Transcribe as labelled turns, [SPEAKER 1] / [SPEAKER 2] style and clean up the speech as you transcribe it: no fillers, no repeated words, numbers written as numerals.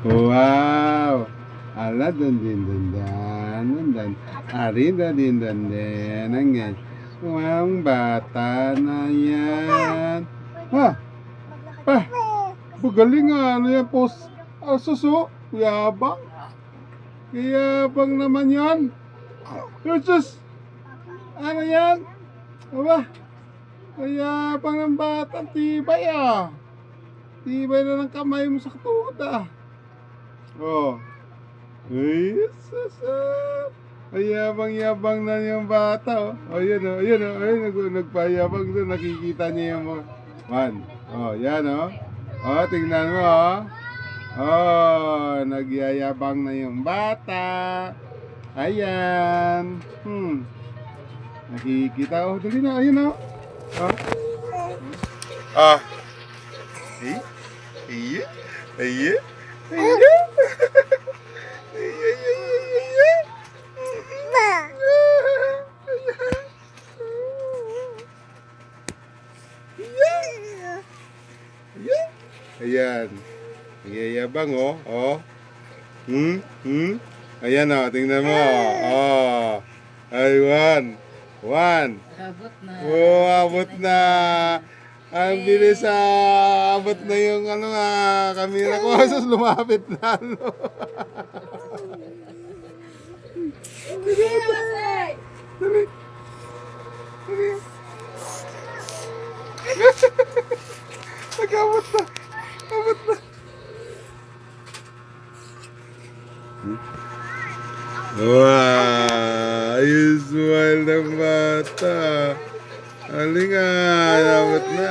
[SPEAKER 1] Wow! Ala, dun din dun dan, dun dan. Ari da din dan din. Ang bata na yan. Ha? Pa? Magaling nga. Ano yan, pos? Suso? Yabang? Yabang naman yan. Jesus! Ano yan? Aba? Yabang ng bata. Tibay ah. Tibay na ng kamay mo sa katuod ah. Oh. Ay, sus, ay, yabang-yabang na yung bata, oh. Oh, yun, oh, yun, oh, ayun, nagpayabang doon, nakikita niya yung mga, man, oh, yan, oh. Oh, tingnan mo, oh. Oh, nagyayabang na yung bata. Ayan. Nakikita, oh, dali na, ayun, oh. Oh. Ah. Ay, ay, ay, ay, ayan. Nagyayabang, oh. Oh. Ayan, oh. Tingnan mo. Oh. Ay, one.
[SPEAKER 2] Abot na.
[SPEAKER 1] Oh, abot na. Ang bilis, abot na yung ano nga. Kamera ko. Sus, lumapit na. Ano. Dali. Dali. Nag-abot na. Abot na. Wow! Yung smile ng bata. Halika, abot na.